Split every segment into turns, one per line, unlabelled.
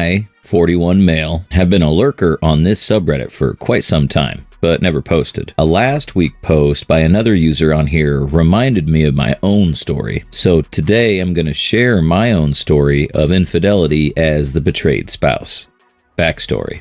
I, 41 male, have been a lurker on this subreddit for quite some time, but never posted. A last week post by another user on here reminded me of my own story. So today I'm going to share my own story of infidelity as the betrayed spouse. Backstory.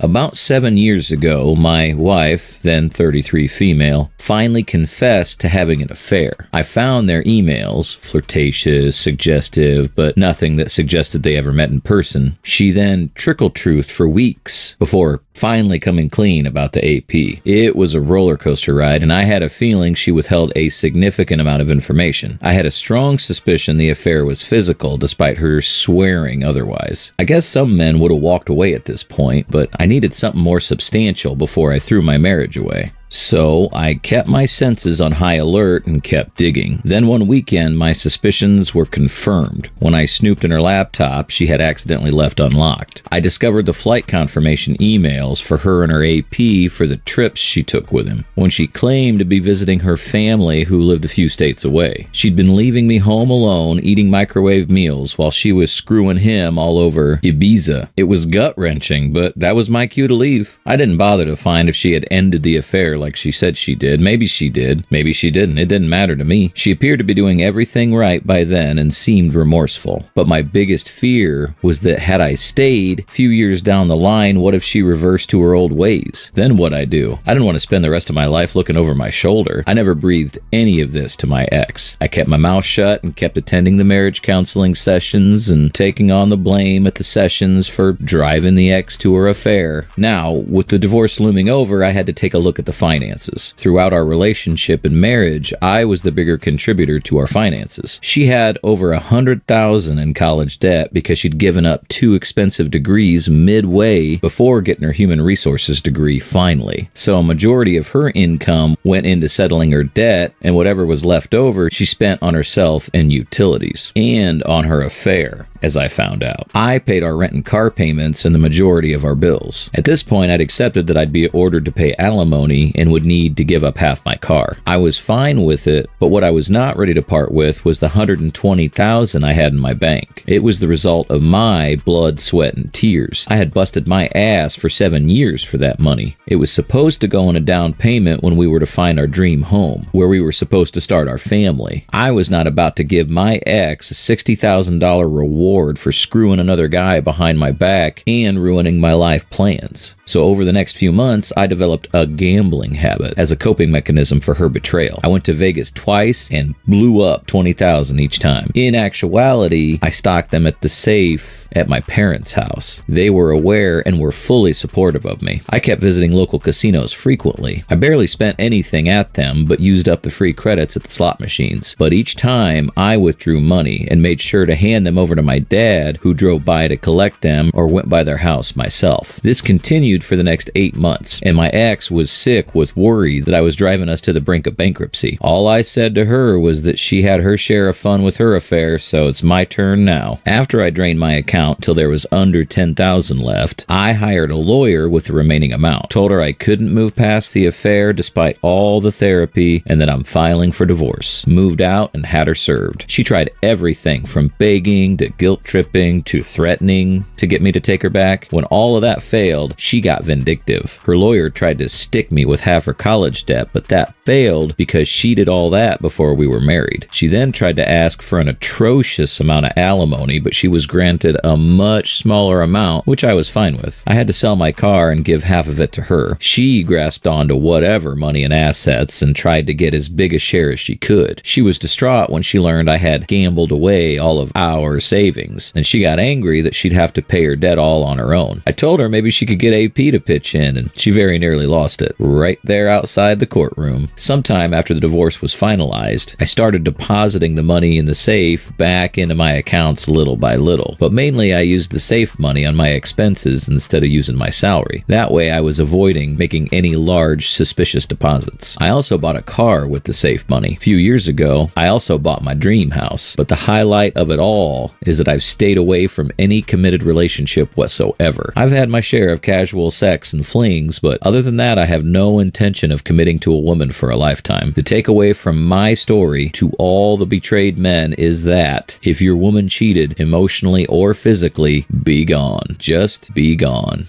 About 7 years ago, my wife, then 33 female, finally confessed to having an affair. I found their emails, flirtatious, suggestive, but nothing that suggested they ever met in person. She then trickle-truthed for weeks before finally coming clean about the AP. It was a roller coaster ride, and I had a feeling she withheld a significant amount of information. I had a strong suspicion the affair was physical, despite her swearing otherwise. I guess some men would have walked away at this point, but I needed something more substantial before I threw my marriage away. So I kept my senses on high alert and kept digging. Then one weekend, my suspicions were confirmed. When I snooped in her laptop, she had accidentally left unlocked. I discovered the flight confirmation emails for her and her AP for the trips she took with him, when she claimed to be visiting her family who lived a few states away. She'd been leaving me home alone, eating microwave meals, while she was screwing him all over Ibiza. It was gut-wrenching, but that was my cue to leave. I didn't bother to find if she had ended the affair like she said she did. Maybe she did. Maybe she didn't. It didn't matter to me. She appeared to be doing everything right by then and seemed remorseful. But my biggest fear was that had I stayed, a few years down the line, what if she reversed to her old ways? Then what'd I do? I didn't want to spend the rest of my life looking over my shoulder. I never breathed any of this to my ex. I kept my mouth shut and kept attending the marriage counseling sessions and taking on the blame at the sessions for driving the ex to her affair. Now, with the divorce looming over, I had to take a look at the finances. Throughout our relationship and marriage, I was the bigger contributor to our finances. She had over $100,000 in college debt because she'd given up 2 expensive degrees midway before getting her human resources degree finally. So a majority of her income went into settling her debt, and whatever was left over, she spent on herself and utilities, and on her affair, as I found out. I paid our rent and car payments and the majority of our bills. At this point, I'd accepted that I'd be ordered to pay alimony and would need to give up half my car. I was fine with it, but what I was not ready to part with was the $120,000 I had in my bank. It was the result of my blood, sweat, and tears. I had busted my ass for 7 years for that money. It was supposed to go in a down payment when we were to find our dream home, where we were supposed to start our family. I was not about to give my ex a $60,000 reward for screwing another guy behind my back and ruining my life plans. So over the next few months, I developed a gambling habit as a coping mechanism for her betrayal. I went to Vegas twice and blew up $20,000 each time. In actuality, I stocked them at the safe at my parents' house. They were aware and were fully supportive of me. I kept visiting local casinos frequently. I barely spent anything at them, but used up the free credits at the slot machines. But each time, I withdrew money and made sure to hand them over to my dad, who drove by to collect them or went by their house myself. This continued for the next 8 months, and my ex was sick with worry that I was driving us to the brink of bankruptcy. All I said to her was that she had her share of fun with her affair, so it's my turn now. After I drained my account till there was under $10,000 left, I hired a lawyer with the remaining amount. Told her I couldn't move past the affair despite all the therapy and that I'm filing for divorce. Moved out and had her served. She tried everything from begging to guilt tripping to threatening to get me to take her back. When all of that failed, she got vindictive. Her lawyer tried to stick me with half her college debt, but that failed because she did all that before we were married. She then tried to ask for an atrocious amount of alimony, but she was granted a much smaller amount, which I was fine with. I had to sell my car and give half of it to her. She grasped onto whatever money and assets and tried to get as big a share as she could. She was distraught when she learned I had gambled away all of our savings, and she got angry that she'd have to pay her debt all on her own. I told her maybe she could get AP to pitch in, and she very nearly lost it, right there outside the courtroom. Sometime after the divorce was finalized, I started depositing the money in the safe back into my accounts little by little, but mainly I used the safe money on my expenses instead of using my salary. That way I was avoiding making any large suspicious deposits. I also bought a car with the safe money. A few years ago, I also bought my dream house, but the highlight of it all is that that I've stayed away from any committed relationship whatsoever. I've had my share of casual sex and flings, but other than that, I have no intention of committing to a woman for a lifetime. The takeaway from my story to all the betrayed men is that if your woman cheated emotionally or physically, be gone. Just be gone.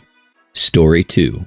Story 2.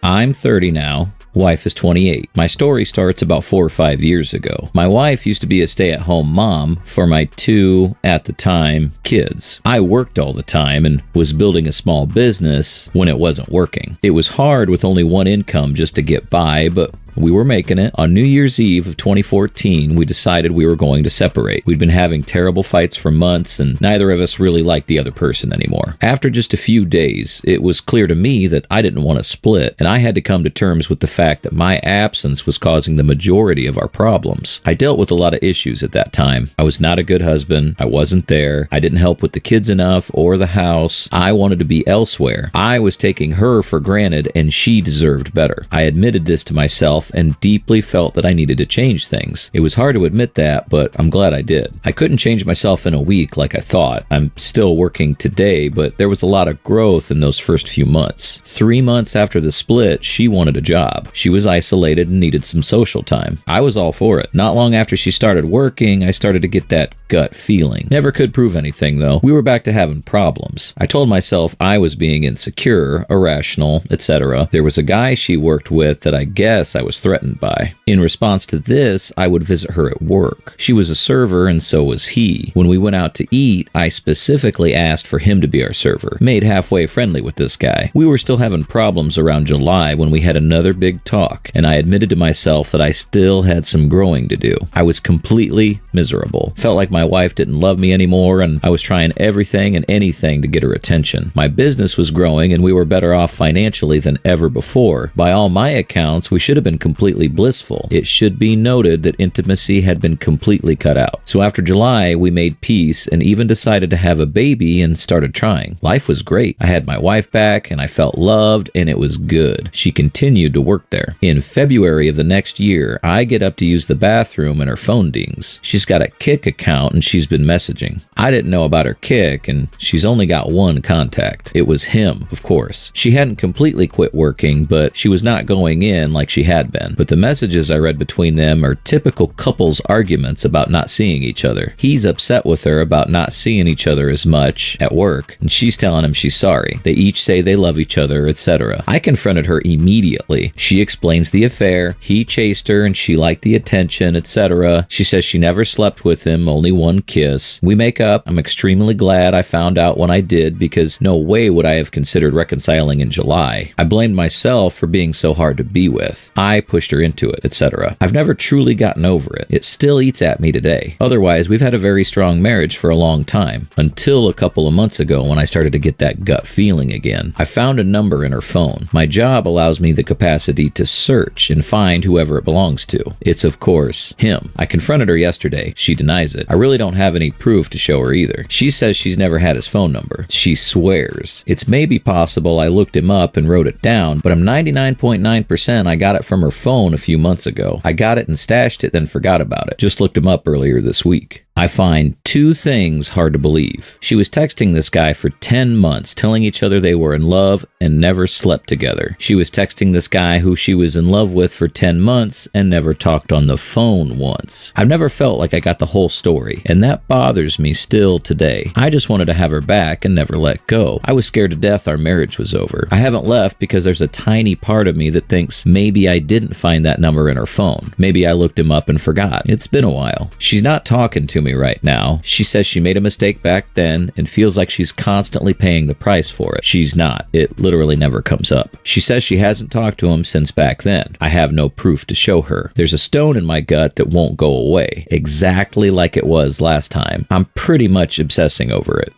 I'm 30 now. Wife is 28. My story starts about 4 or 5 years ago. My wife used to be a stay-at-home mom for my 2, at the time, kids. I worked all the time and was building a small business when it wasn't working. It was hard with only one income just to get by, but we were making it. On New Year's Eve of 2014, we decided we were going to separate. We'd been having terrible fights for months, and neither of us really liked the other person anymore. After just a few days, it was clear to me that I didn't want to split, and I had to come to terms with the fact that my absence was causing the majority of our problems. I dealt with a lot of issues at that time. I was not a good husband. I wasn't there. I didn't help with the kids enough or the house. I wanted to be elsewhere. I was taking her for granted, and she deserved better. I admitted this to myself and deeply felt that I needed to change things. It was hard to admit that, but I'm glad I did. I couldn't change myself in a week like I thought. I'm still working today, but there was a lot of growth in those first few months. 3 months after the split, she wanted a job. She was isolated and needed some social time. I was all for it. Not long after she started working, I started to get that gut feeling. Never could prove anything though. We were back to having problems. I told myself I was being insecure, irrational, etc. There was a guy she worked with that I guess I was threatened by. In response to this, I would visit her at work. She was a server and so was he. When we went out to eat, I specifically asked for him to be our server. Made halfway friendly with this guy. We were still having problems around July when we had another big talk, and I admitted to myself that I still had some growing to do. I was completely miserable. Felt like my wife didn't love me anymore, and I was trying everything and anything to get her attention. My business was growing and we were better off financially than ever before. By all my accounts, we should have been completely blissful. It should be noted that intimacy had been completely cut out. So after July, we made peace and even decided to have a baby and started trying. Life was great. I had my wife back and I felt loved and it was good. She continued to work there. In February of the next year, I get up to use the bathroom and her phone dings. She's got a Kik account and she's been messaging. I didn't know about her Kik and she's only got one contact. It was him, of course. She hadn't completely quit working, but she was not going in like she had been. But the messages I read between them are typical couples arguments about not seeing each other. He's upset with her about not seeing each other as much at work, and she's telling him she's sorry. They each say they love each other, etc. I confronted her immediately. She explains the affair. He chased her and she liked the attention, etc. She says she never slept with him, only one kiss. We make up. I'm extremely glad I found out when I did because no way would I have considered reconciling in July. I blamed myself for being so hard to be with. I pushed her into it, etc. I've never truly gotten over it. It still eats at me today. Otherwise, we've had a very strong marriage for a long time, until a couple of months ago when I started to get that gut feeling again. I found a number in her phone. My job allows me the capacity to search and find whoever it belongs to. It's, of course, him. I confronted her yesterday. She denies it. I really don't have any proof to show her either. She says she's never had his phone number. She swears. It's maybe possible I looked him up and wrote it down, but I'm 99.9% I got it from her phone a few months ago. I got it and stashed it, then forgot about it. Just looked him up earlier this week. I find two things hard to believe. She was texting this guy for 10 months, telling each other they were in love and never slept together. She was texting this guy who she was in love with for 10 months and never talked on the phone once. I've never felt like I got the whole story, and that bothers me still today. I just wanted to have her back and never let go. I was scared to death our marriage was over. I haven't left because there's a tiny part of me that thinks maybe I didn't find that number in her phone. Maybe I looked him up and forgot. It's been a while. She's not talking to me right now. She says she made a mistake back then and feels like she's constantly paying the price for it. She's not. It literally never comes up. She says she hasn't talked to him since back then. I have no proof to show her. There's a stone in my gut that won't go away, exactly like it was last time. I'm pretty much obsessing over it.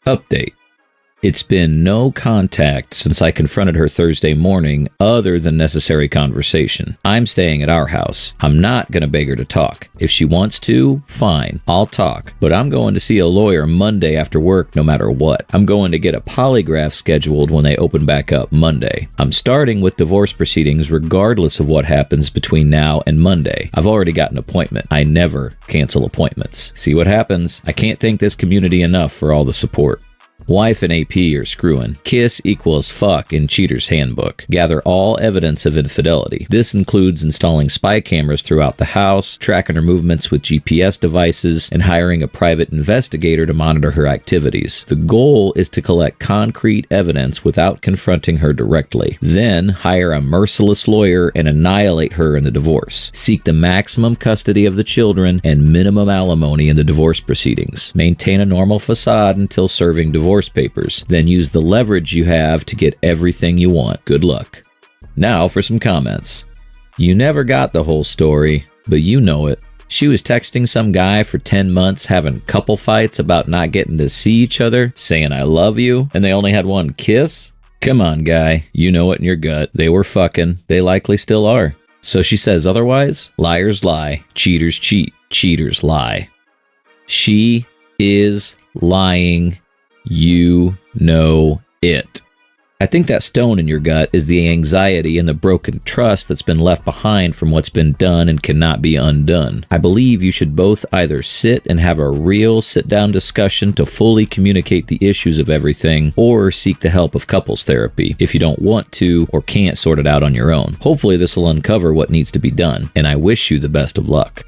Update. It's been no contact since I confronted her Thursday morning other than necessary conversation. I'm staying at our house. I'm not going to beg her to talk. If she wants to, fine, I'll talk. But I'm going to see a lawyer Monday after work no matter what. I'm going to get a polygraph scheduled when they open back up Monday. I'm starting with divorce proceedings regardless of what happens between now and Monday. I've already got an appointment. I never cancel appointments. See what happens. I can't thank this community enough for all the support. Wife and AP are screwing. Kiss equals fuck in Cheater's Handbook. Gather all evidence of infidelity. This includes installing spy cameras throughout the house, tracking her movements with GPS devices, and hiring a private investigator to monitor her activities. The goal is to collect concrete evidence without confronting her directly. Then hire a merciless lawyer and annihilate her in the divorce. Seek the maximum custody of the children and minimum alimony in the divorce proceedings. Maintain a normal facade until serving divorce papers, then use the leverage you have to get everything you want. Good luck. Now for some comments. You never got the whole story, but you know it. She was texting some guy for 10 months having couple fights about not getting to see each other, saying I love you, and they only had one kiss? Come on, guy. You know it in your gut. They were fucking. They likely still are. So she says otherwise? Liars lie. Cheaters cheat. Cheaters lie. She is lying. You know it. I think that stone in your gut is the anxiety and the broken trust that's been left behind from what's been done and cannot be undone. I believe you should both either sit and have a real sit-down discussion to fully communicate the issues of everything, or seek the help of couples therapy if you don't want to or can't sort it out on your own. Hopefully this will uncover what needs to be done, and I wish you the best of luck.